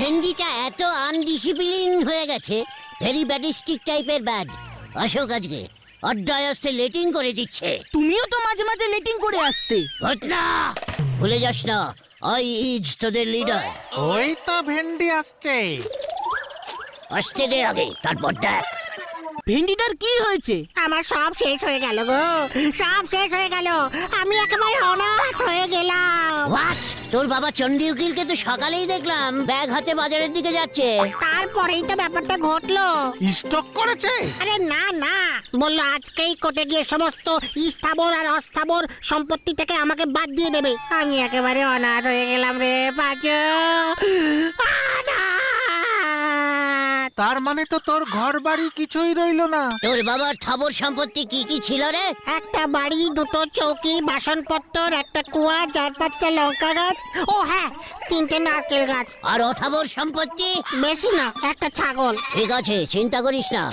ভেন্ডিটা এত আনডিসিপ্লিন হয়ে গেছে, ভেরি ব্যাডিস্টিক টাইপের ব্যাড। অশোক আজকে অড্ডায় আসতে লেটিং করে দিচ্ছে। তুমিও তো মাঝে মাঝে লেটিং করে আসতে। ঘটনা ভুলে যাস না, আই ইজ তোদের লিডার। ওই তো ভেন্ডি আসছে। আসতে দে আগে, তারপর দেখ। ভেন্ডিটার কি হয়েছে? আমার সব শেষ হয়ে গেল গো, সব শেষ হয়ে গেল। আমি একেবারে অনাথ হয়ে গেলাম। হোয়াট? তোর বাবা চন্ডী উকিলকে তো সকালেই দেখলাম ব্যাগ হাতে বাজারের দিকে যাচ্ছে। তারপরেই তো ব্যাপারটা ঘটলো। স্টক করেছে? আরে না না, বললো আজকেই কোর্টে গিয়ে সমস্ত স্থাবর আর অস্থাবর সম্পত্তি থেকে আমাকে বাদ দিয়ে দেবে। আমি একেবারে অনাথ হয়ে গেলাম রে পাঁচু। তার মানে তো তোর ঘর বাড়ি কিছুই রইলো না। তোর বাবার থাবর সম্পত্তি কি কি ছিল রে? একটা বাড়ি, দুটো চৌকি, বাসনপত্র, একটা কুয়া, 4-5টা লঙ্কা গাছ, ও হ্যাঁ 3টে নারকেল গাছ। আর অথাবর সম্পত্তি? বেশি না, একটা ছাগল। ঠিক আছে, চিন্তা করিস না,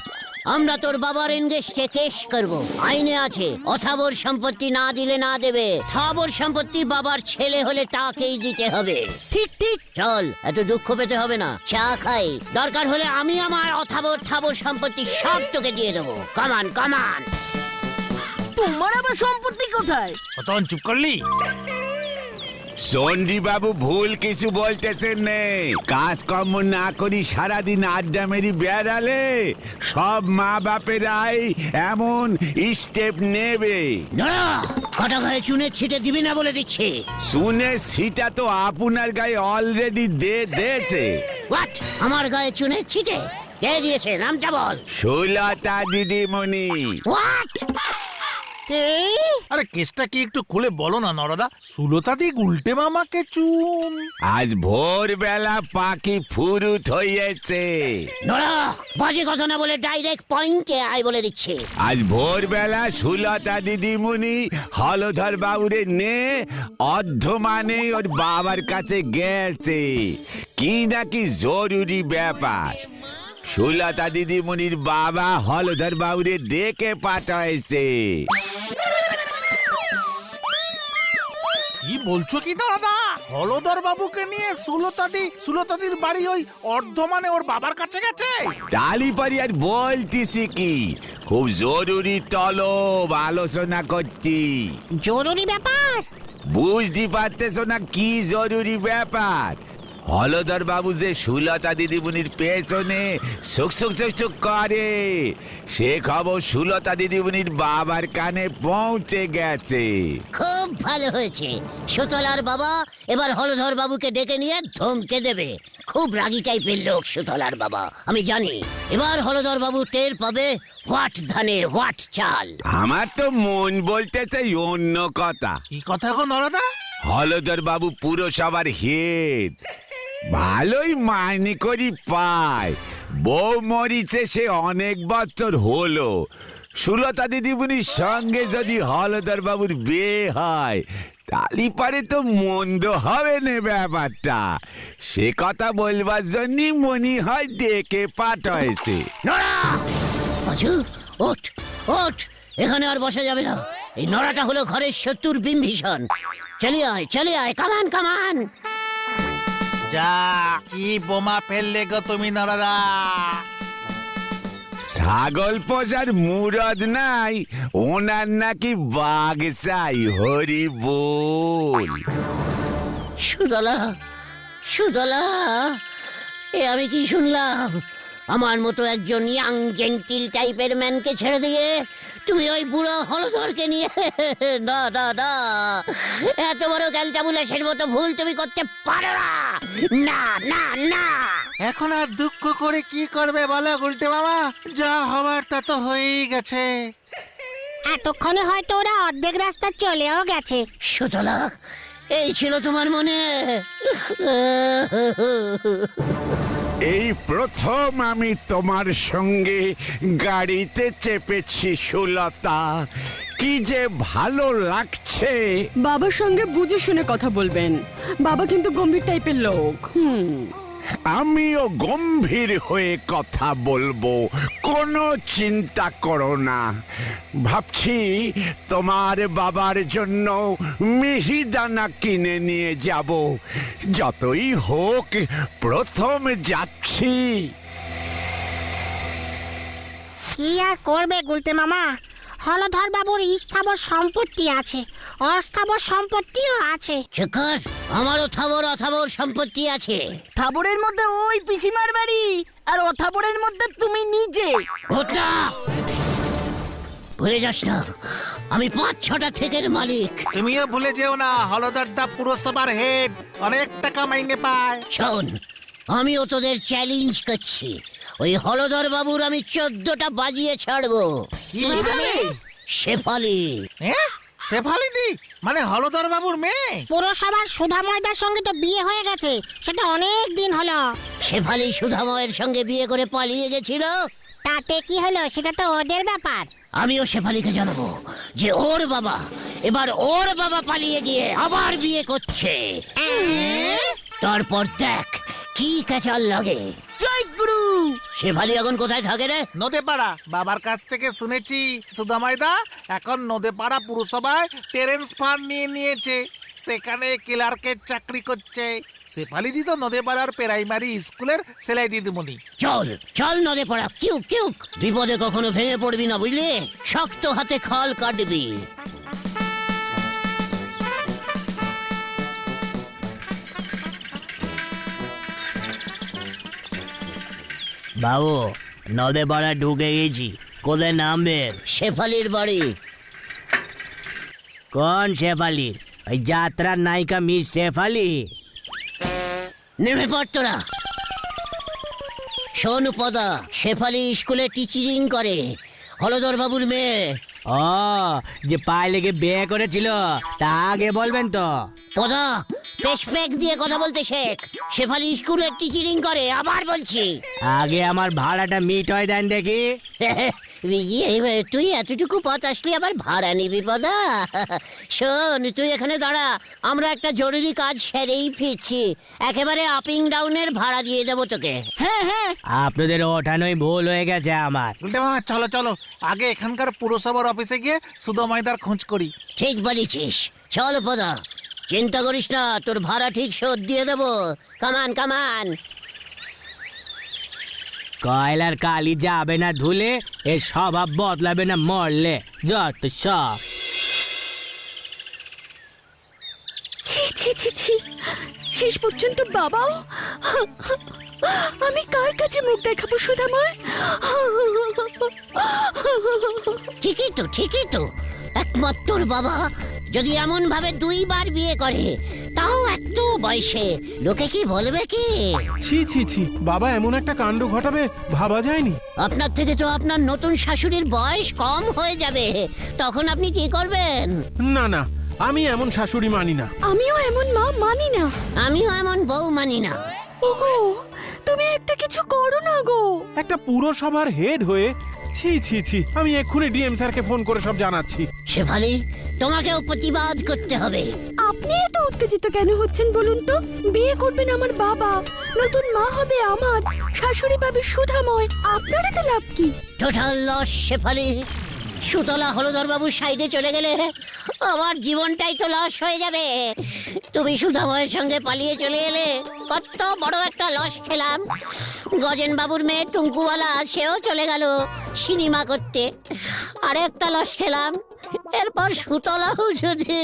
আমরা তোর বাবার এনগেজে কেস করব। আইনে আছে অথাবর সম্পত্তি না দিলে না দেবে, থাবর সম্পত্তি বাবার ছেলে হলে তাকেই দিতে হবে। ঠিক ঠিক। চল, এত দুঃখ পেতে হবে না, চা খাই। দরকার হলে আমি আমার অথাবর থাবর সম্পত্তি সব তোকে দিয়ে দেবো। কামান কামান। তোমার আবার সম্পত্তি কোথায়? তখন চুপ করলি? চন্ডী বাবু ভুল কিছু বলতেছেন নেই। কাজকর্ম না করি সারাদিন আড্ডা মেরি বেড়ালে সব মা বাপেরাই এমন স্টেপ নেবে। না, কটা গায়ে চুনের ছিটে দিবি না বলে দিচ্ছি। শুনে সিটা তো আপনার গায়ে অলরেডি দিয়েছে। হোয়াট? আমার গায়ে চুনের ছিটে কে দিয়েছে? নামটা বল। সুলতা দিদিমণি। হোয়াট? আরে কেসটা কি একটু খুলে বলো না নরদা। সুলতা দি উল্টে মামাকে চুন। আজ ভোরবেলা পাখি ফুরুত হয়েছে। নোরা, বাজে কথা না বলে ডাইরেক্ট পয়েন্টে আয় বলে দিচ্ছে। আজ ভোরবেলা সুলতা দিদিমণি হলধর বাবুরে নে অর্ধমানে ওর বাবার কাছে গেছে, কি নাকি জরুরি ব্যাপার। সুলতা দিদিমণির বাবা হলধর বাবুরে ডেকে পাঠাইছে। কি বলছো কি দাদা? হলদর বাবুকে নিয়ে সুলতাদির বাড়ি ওই অর্ধমানে ওর বাবার কাছে গেছে? টালিপারি আর বলছিস কি, খুব জরুরি তলব আলোচনা করছি। জরুরি ব্যাপার? বুঝতে পারতেছ না কি জরুরি ব্যাপার? হলধর বাবু যে সুলতা দিদিমণির পেছনে সুক সুক সুক সুক করে, সে খবর সুলতা দিদিমণির বাবার কানে পৌঁছে গেছে। খুব ভালো হয়েছে, সুতলার বাবা এবার হলধর বাবুকে ডেকে নিয়ে ধমকে দেবে। খুব রাগী টাইপের লোক সুতলার বাবা, আমি জানি। এবার হলধর বাবু টের পাবে হোয়াট ধানে হোয়াট চাল। আমার তো মন বলতে চাই অন্য কথা। কি কথা গো নরদা? হলধর বাবু পুরসভার হেড, ভালোই মাইনে করি পায়। বউ মরিছে সে অনেক বছর হলো। সুলতা দিদিমণির সঙ্গে যদি হলধর বাবুর বিয়ে হয় তালি পারে তো মন্দ হবে না ব্যাপারটা। সে কথা বলবার জন্যই মনে হয় ডেকে পাঠাইছে। আচ্ছা, ওঠ ওঠ, এখানে আর বসা যাবে না। এই নড়াটা হলো ঘরের শত্রুর বিম্ভীষণ। চলে আয়, কামান কামান। যা, কি বোমা ফেললে গো তুমি নরদা? ছাগল পোষার মুরদ নাই, ওনার নাকি বাঘ চাই। হরি বল। সুদলা, সুদলা, এ আমি কি শুনলাম? আমার মতো একজন ইয়াং জেন্টিল টাইপের ম্যানকে ছেড়ে দিয়ে তুমি ওই বুড়ো হলধরকে নিয়ে? না না না, এত বড় ক্যালটাবুলাসের মতো ভুল তুমি করতে পারো না। না না না। এখন আর দুঃখ করে কি করবে বলো উল্টে মামা? যা হবার তা তো হয়েই গেছে। এতক্ষণে হয়তো ওরা অর্ধেক রাস্তা চলেও গেছে। সুতলা, এই ছিল তোমার মনে? এই প্রথম আমি তোমার সঙ্গে গাড়িতে চেপেছি সুলতা, কি যে ভালো লাগছে। বাবার সঙ্গে বুঝে শুনে কথা বলবেন, বাবা কিন্তু গম্ভীর টাইপের লোক। আমিও গম্ভীর হয়ে কথা বলবো, কোনো চিন্তা করো না। ভাবছি তোমার বাবার জন্য মিহিদানা কিনে নিয়ে যাব। যতই হোক প্রথম যাচ্ছি। কি আর করবে গুলতে মামা, হলধর বাবুর স্থাবর সম্পত্তি আছে, অস্থাবর সম্পত্তিও আছে। চকর, আমারও থাবর অথাবর সম্পত্তি আছে। থাবরের মধ্যে ওই পিসিমার বাড়ি, আর অথাবরের মধ্যে তুমি নিজে। ঘটনা ভুলে যাস না, আমি 5-6টা থেকের মালিক। তুমিও ভুলে যেও না, হলদরদা পুরসভার হেড, অনেক টাকা মাইনে পায়। শোন, আমিও তোদের চ্যালেঞ্জ করছি, ওই হলধর বাবুর আমি 14টা বাজিয়ে ছাড়বো। কিভাবে? শেফালি। হ্যাঁ, শেফালিদি মানে হলদর বাবুর মেয়ে? পুরসভার সুধাময়দার সঙ্গে তো বিয়ে হয়ে গেছে, সেটা অনেক দিন হলো। শেফালি সুধাময়ের সঙ্গে বিয়ে করে পালিয়ে গেছিল। তাতে কি হলো, সেটা তো ওদের ব্যাপার। আমিও শেফালিকে জানাবো যে ওর বাবা পালিয়ে গিয়ে আবার বিয়ে করছে। তারপর দেখ কি কাচাল লাগে। জয় গুরু। শেফালি এখন কোথায় থাকে রে? নদেপাড়া। বাবার কাছ থেকে শুনেছি সুদামাইদা এখন নদেপাড়া পুরসভায় টেরেন্স ফার্ম নিয়ে নিয়েছে, সেখানে ক্লার্কের চাকরি করছে। শেফালিদি তো নদেপাড়ার প্রাইমারি স্কুলের সেলাই দিদিমণি। চল চল নদে পড়া, কিউক কিউক। বিপদে কখনো ভেঙে পড়বি না, বুঝলি? শক্ত হাতে খাল কাটবি। বাবু, নদে পাড়া ঢুকে গেছি, কোথায় নামবে? শেফালির বাড়ি। কোন শেফালির? ওই যাত্রার নায়িকা মিস শেফালি? নেমে পড় তোরা। শোন পদা, শেফালি স্কুলে টিচিং করে, হলধর বাবুর মেয়ে। ও, যে পায়ে লেগে বিয়ে করেছিল, তা আগে বলবেন তো। পদা, পেশপ্যাক দিয়ে কথা বলতে শেখ। শেফালি স্কুলে টিচিং করে, আবার বলছি। আগে আমার ভাড়াটা মিট হয় দেন দেখি। তুই এতটুকু পথ আসলি আবার ভাড়া নিবি পদা? শোন, তুই এখানে দাঁড়া, আমরা একটা জরুরি কাজ সেরেই ফিরছি। একেবারে আপিং ডাউনের ভাড়া দিয়ে দেবো তোকে। হ্যাঁ হ্যাঁ, আপনাদের ওঠানোই ভুল হয়ে গেছে আমার। উল্টে মামা চলো চলো, আগে এখানকার পুরসভার অফিসে গিয়ে সুদামাইদার খোঁজ করি। ঠিক বলেছিস, চল পদা, চিন্তা করিস না, তোর ভাড়া ঠিক শোধ দিয়ে দেবো। কামান কামান। কয়লার কালি যাবে না ধুলে, এ স্বভাব বদলাবে না মরলে, যত সব। ছি ছি ছি ছি, শেষ পর্যন্ত বাবাও। আমি কার কাছে মুখ দেখাবো সুধাময়? ঠিকই তো একমাত্র বাবা যদি এমন ভাবে 2বার বিয়ে করে, তাও এত বয়সে, লোকে কি বলবে কি? ছি ছি ছি, বাবা এমন একটা কাণ্ড ঘটাবে ভাবা যায়নি। আপনার থেকে তো আপনার নতুন শাশুড়ির বয়স কম হয়ে যাবে, তখন আপনি কি করবেন? না না, আমি এমন শাশুড়ি মানি না। আমিও এমন মা মানি না। আমিও এমন বউ মানি না। ওগো, তুমি একটা কিছু করো না গো। একটা পুরসভার হেড হয়ে, ছি ছি ছি, আমি এক্ষুনি ডিএম স্যারকে ফোন করে সব জানাচ্ছি। শেফালি, তোমাকেও প্রতিবাদ করতে হবে। আপনি এত উত্তেজিত কেন হচ্ছেন বলুন তো? বিয়ে করবেন আমার বাবা, নতুন মা হবে আমার, শাশুড়ি পাবে সুধাময়, আপনার এতে লাভ কি? Total loss Shefali. সুতলা হলধর বাবুর সাইডে চলে গেলে আমার জীবনটাই তো লস হয়ে যাবে। তুমি সুধাময়ের সঙ্গে পালিয়ে চলে এলে, কত বড় একটা লস খেলাম। গজেন বাবুর মেয়ে টুঙ্কুওয়ালা, সেও চলে গেল সিনেমা করতে, আরেকটা লস খেলাম। এরপর সুতলাও যদি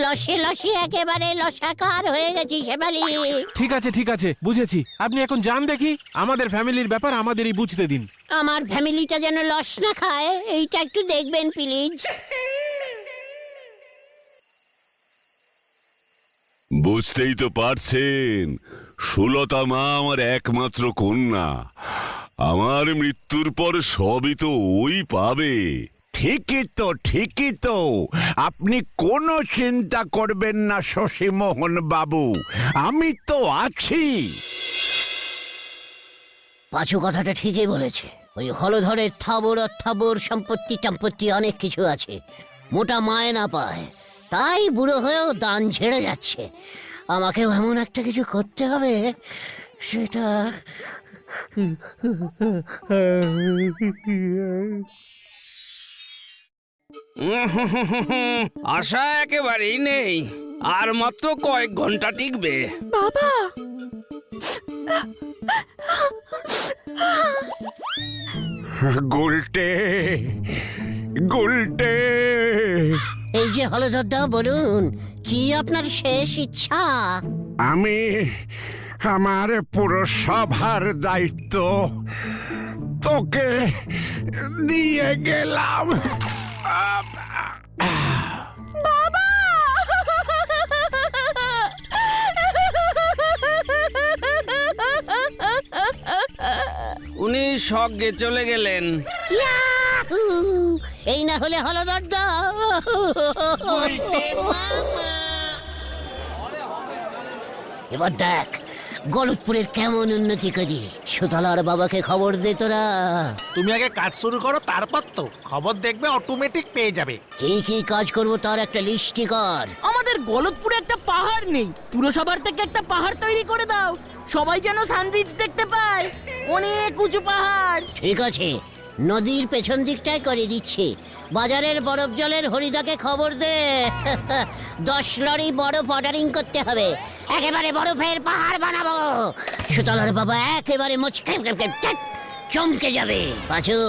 লসে লসে একেবারে লসাকার হয়ে গেছি শেফালি। ঠিক আছে বুঝেছি, আপনি এখন যান দেখি, আমাদের ফ্যামিলির ব্যাপার আমাদেরই বুঝতে দিন। আমার ফ্যামিলিটা যেন লস না খায়, এইটা একটু দেখবেন প্লিজ। বুঝতেই তো পারছেন, সুলতা মা আমার একমাত্র কন্যা। আমার মৃত্যুর পর সবই তো ওই পাবে। ঠিকই তো, আপনি কোনো চিন্তা করবেন না শশীমোহন বাবু, আমি তো আছি। পাঁচু কথাটা ঠিকই বলেছে। ওই হলধরের থাবর সম্পত্তি অনেক কিছু আছে, মোটা মায়না পায়, তাই বুড়ো হয়েও দান ছেড়ে যাচ্ছে। আমাকেও এমন একটা কিছু করতে হবে, সেটা আশা একেবারেই নেই, আর মাত্র কয়েক ঘন্টা টিকবে। বাবা, গুলটে গুলটে এই যে হলধরদা, বলুন কি আপনার শেষ ইচ্ছা? আমি আমার পুরসভার দায়িত্ব তোকে দিয়ে গেলাম। বাবা! উনি স্বর্গে চলে গেলেন। ইয়াহু! এই না হলে হলধরদা। এবার দেখ গলতপুরের কেমন উন্নতি করি। সুতলার বাবাকে খবর দে তোরা। তুমি আগে কাজ শুরু করো, তারপর তো খবর দেখবে অটোমেটিক পেয়ে যাবে। কি কি কাজ করবো তার একটা লিস্টি কর। আমাদের গলতপুরে একটা পাহাড় নেই, পুরসভার থেকে একটা পাহাড় তৈরি করে দাও, সবাই যেন সানবিচ দেখতে পায়। অনেক উঁচু পাহাড়। ঠিক আছে, নদীর পেছন দিকটায় করে দিচ্ছি। বাজারের বরফ জলের হরিদাকে খবর দে। 10 লরি বরফ অর্ডারিং করতে হবে, একেবারে বরফের পাহাড় বানাবো। সুতলার বাবা একেবারে মুচকে চমকে যাবে। পাঁচু,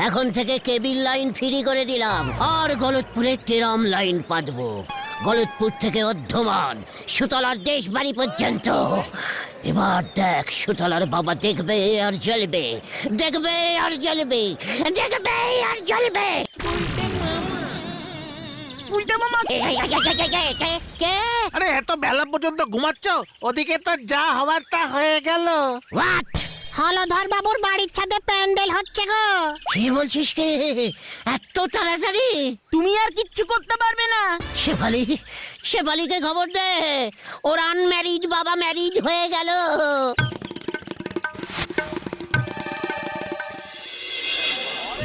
এখন থেকে কেবিল লাইন ফ্রি করে দিলাম, আর গলতপুরের টেরাম লাইন পাতবো। গলতপুর থেকে অর্ধমান সুতলার দেশ বাড়ি পর্যন্ত। এবার দেখ সুতলার বাবা দেখবে আর জ্বলবে, দেখবে আর জ্বলবে, দেখবে আর জ্বলবে। উল্টা মামা, কে? আরে এত বেলা পর্যন্ত ঘুমাচ্ছ? ওদিকে তো যা হওয়ার তা হয়ে গেল। What? হলধর বাবুর বাড়ির ছাদে প্যান্ডেল হচ্ছে গো। কি বলছিস কে? এত তাড়াতাড়ি? তুমি আর কিচ্ছু করতে পারবে না। শেফালিকে খবর দে, ওর আনম্যারিড বাবা ম্যারিড হয়ে গেল।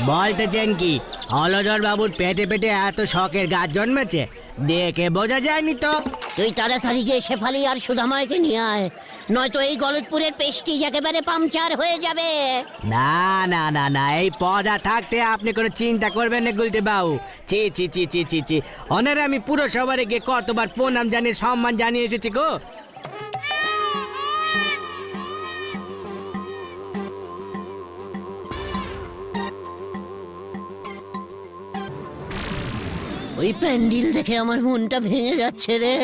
বলতেছেন কি হলধর বাবুর পেটে পেটে এত শখের গাছ জন্মেছে? দেখে বোঝা যায়নি তো। তুই তাড়াতাড়ি গিয়ে শেফালি আর সুধাময়কে নিয়ে আয়, নয়তো এই গলতপুরের পেস্টিজ একেবারে পাংচার হয়ে যাবে। না না না না, এই পদা থাকতে আপনি কোনো চিন্তা করবেন না গুলতে বাবু। চি চি চি চি চি চি, অনারে আমি পুরো সবারে গিয়ে কতবার প্রণাম জানিয়ে সম্মান জানিয়ে এসেছি গো। ওই প্যান্ডেল দেখে আমার মনটা ভেঙে যাচ্ছে রে।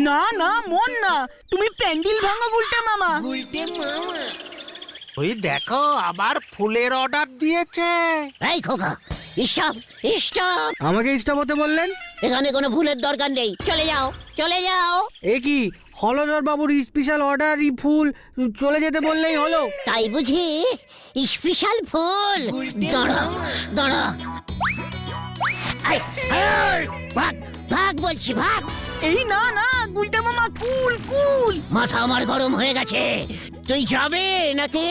না না, মন না, তুমি প্যান্ডেল ভাঙো গুলটা মামা। ওই দেখো আবার ফুলের অর্ডার দিয়েছে। এই খোকা, স্টপ স্টপ, আমাকে স্টপ হতে বললেন? এখানে কোনো ফুলের দরকার নেই, চলে যাও চলে যাও। এ কি, হলধর বাবুর স্পেশাল অর্ডার ফুল চলে যেতে বললেই হলো? তাই বুঝি স্পেশাল ফুল? দাঁড়া দাঁড়া, ভাগ ভাগ বলছি, ভাগ। এই না না গুলটা মামা, কুল কুল। মাথা আমার গরম হয়ে গেছে, তুই যাবে নাকি?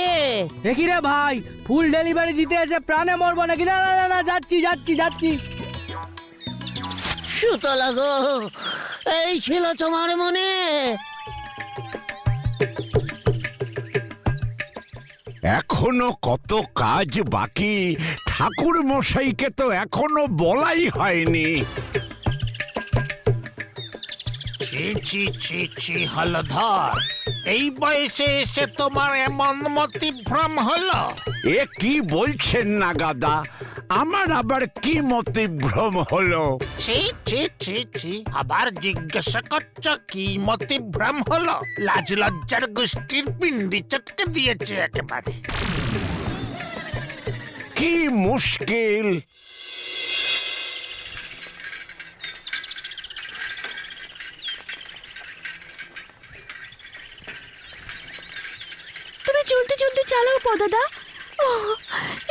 দেখি রে ভাই, ফুল ডেলিভারি দিতে এসে প্রাণে মরবো নাকি? না না না না, যাচ্ছি যাচ্ছি যাচ্ছি। সুতলা গো, এই ছিল তোমার মনে? এখনো কত কাজ বাকি, ঠাকুর মশাইকে তো এখনো বলাই হয়নি। ছি ছি ছি ছি হলধর, এই বয়সে এসে তোমার এমন মতিভ্রম হলো? এ কি বলছেন না গাদা, আমার আবার কি মতিভ্রম হলো? ছি ছি ছি ছি, আবার জিজ্ঞাসা করছ কি মতিভ্রম হলো? লাজ লজ্জার গোষ্ঠীর পিন্ডি চটকে দিয়েছে একেবারে। কি মুশকিল! তুমি চলতে চলতে চালাও পদাদা।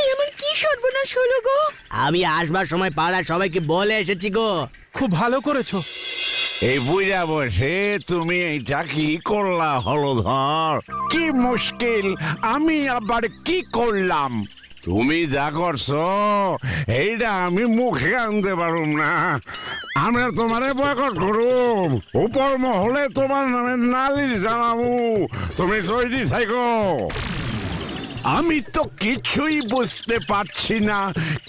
এই আমার কি সর্বনাশ হলো গো। আমি আসবার সময় পাড়ার সবাইকে বলে এসেছি গো। খুব ভালো করেছো। এই বুঝা বসে তুমি এইটা কি করলা হলধর? কি মুশকিল, আমি আবার কি করলাম? তুমি যা করছো এইটা আমি মুখে আনতে পারুম না। আমরা তোমারে বয়কট করুম, উপর মহলে তোমার নামে নালিশ জানাবো। তুমি তৈরি থাকো। আমি তো কিছুই বুঝতে পারছি না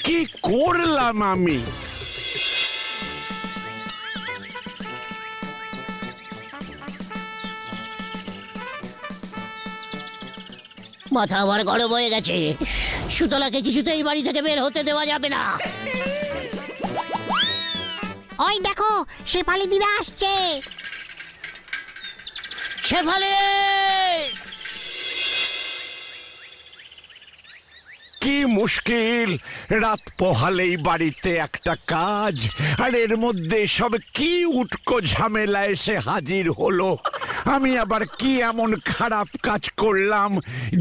কি করলাম আমি। মাথা আবার গরম হয়ে গেছে। সুতলাকে কিছুতেই বাড়ি থেকে বের হতে দেওয়া যাবে না। ওই দেখো শেফালি দিদা আসছে। শেফালি! কি মুশকিল, রাত পোহালেই বাড়িতে একটা কাজ, আর এর মধ্যে সব কি উটকো ঝামেলা এসে হাজির হলো। আমি আবার কি এমন খারাপ কাজ করলাম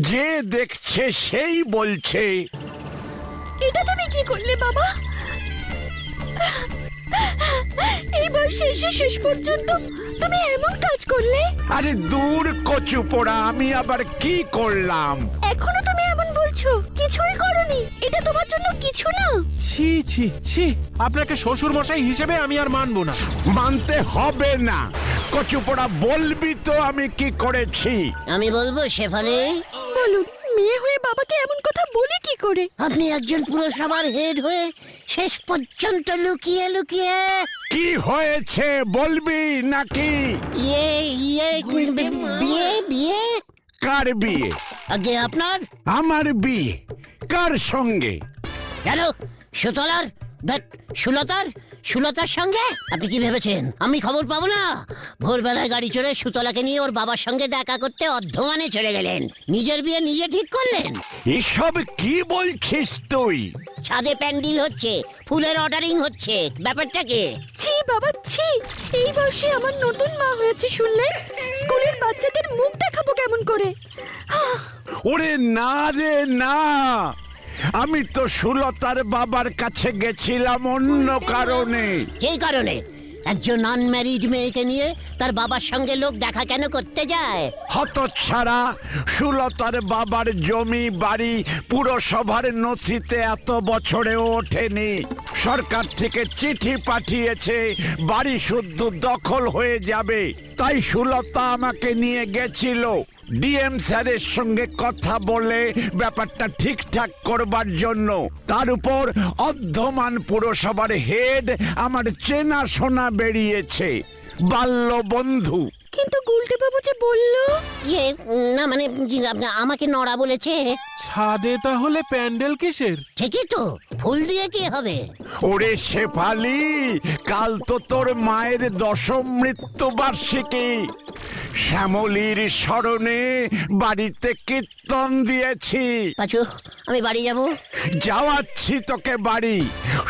যে দেখছে সেই বলছে? এটা তুমি কি করলে বাবা? এই বয়সে এসে শেষ পর্যন্ত তুমি এমন কাজ করলে? আরে দূর কচু পোড়া, আমি আবার কি করলাম? এখনো তুমি এমন বলছো? কিছুই করনি। এটা তোমার জন্য কিছু না। ছি ছি ছি, আপনাকে শ্বশুর মশাই হিসেবে আমি আর মানবো না। মানতে হবে না। কচু পোড়া, বলবি তো আমি কি করেছি? আমি বলবো শেফালি। বলুন, মেয়ে হয়ে বাবাকে এমন কথা বলে কি করে? আপনি একজন পুরসভার হেড হয়ে শেষ পর্যন্ত লুকিয়ে লুকিয়ে। কি হয়েছে বলবি নাকি? বিয়ে বিয়ে। কার বিয়ে? আগে আপনার। আমার বিয়ে? কার সঙ্গে? কেন? সুতলার? সুলতার সঙ্গে? আপনি কি ভেবেছেন আমি খবর পাবো না? ভোরবেলায় গাড়ি চড়ে সুতলাকে নিয়ে ওর বাবার সঙ্গে দেখা করতে অর্ধমানে চলে গেলেন। নিজের বিয়ে নিজে ঠিক করলেন। এসব কি বলছিস তুই? ছাদে প্যান্ডেল হচ্ছে, ফুলের অর্ডারিং হচ্ছে, ব্যাপারটা কি? ছি বাবা ছি, এই বয়সে আমার নতুন মা হয়েছে শুনলে স্কুলের বাচ্চাদের মুখ দেখাবো কেমন করে? ওরে না রে না, আমি তো সুলতার বাবার কাছে গেছিলাম অন্য কারণে। কি কারণে? একজন আনম্যারিড মেয়েকে নিয়ে তার বাবার সঙ্গে লোক দেখা কেন করতে যায়? হতচ্ছাড়া, সুলতার বাবার জমি বাড়ি পুরসভার নথিতে এত বছরেও ওঠেনি। সরকার থেকে চিঠি পাঠিয়েছে বাড়ি শুদ্ধ দখল হয়ে যাবে। তাই সুলতা আমাকে নিয়ে গেছিল ডিএম স্যারের সঙ্গে কথা বলে ব্যাপারটা ঠিকঠাক করবার জন্য। তার উপর অর্ধমান পুরসভার হেড আমার চেনা শোনা বেরিয়েছে, বাল্য বন্ধু। কিন্তু গুলটে বাবু যে বললো। না মানে আমাকে নড়া বলেছে। ছাদে তাহলে প্যান্ডেল কিসের? ঠিকই তো, ফুল দিয়ে কি হবে? ওরে শেফালি, কাল তো তোর মায়ের 10ম মৃত্যুবার্ষিকী। শ্যামলীর স্মরণে বাড়িতে কীর্তন দিয়েছি। পাচু, আমি বাড়ি যাব। যাওয়াচ্ছি তোকে বাড়ি।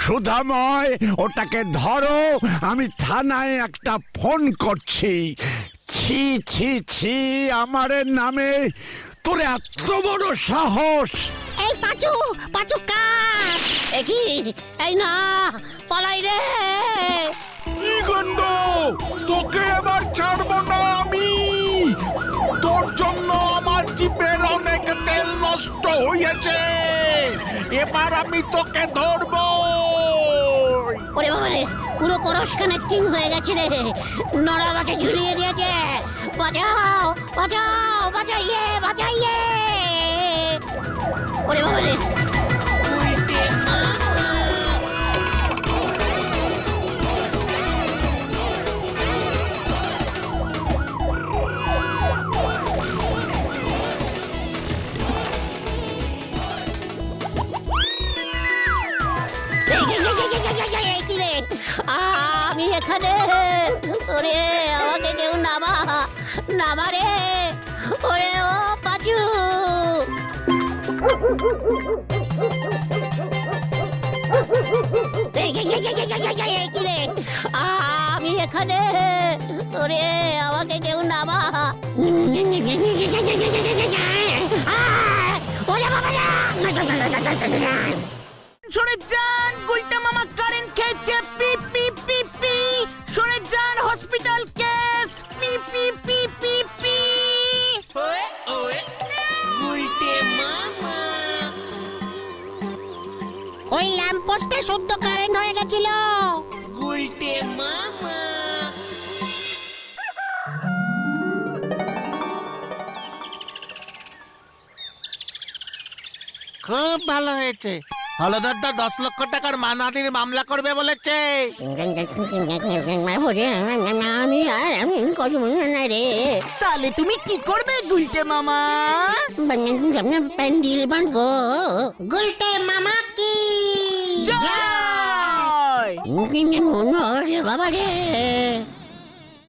সুধাময়, ওটাকে ধরো, আমি থানায় একটা ফোন করছি। ছি ছি ছি, আমার নামে তোর এত বড় সাহস! এই পাচু পাচু কাট। একই, এই না, পালাই রে। কি গন্ড, তোকে এবার ছাড়বো না আমি। তোর জন্য আমার জিপের অনেক তেল নষ্ট হয়েছে, এবার আমি তোকে ধরবো। ওরে বাবা রে, পুরো ক্রস কানেক্টিং হয়ে গেছে রে। নড়া আমাকে ঝুলিয়ে দিয়েছে। বাঁচাও বাঁচাও, বাঁচাইয়ে বাঁচাইয়ে। ওরে বাবা রে। আমি এখানে। ওরে আমাকে কেউ নামা রে। ওরে ও পাচু। আমি এখানে। ওরে আমাকে কেউ নামা। ওরে বাবা, সরে যান, গুলটা মামা কারেন্ট খেয়েছে। P P P P. সরে যান, hospital case. P P P P P. খুব ভালো হয়েছে। হলদরদা 10 লক্ষ টাকার মানহানির মামলা করবে বলেছে। আমি করবো না রে। তাহলে তুমি কি করবে গুলটে মামা? প্যান্ডেল বাঁধবো। গুলতে মামা কি জয়! বাবা রে।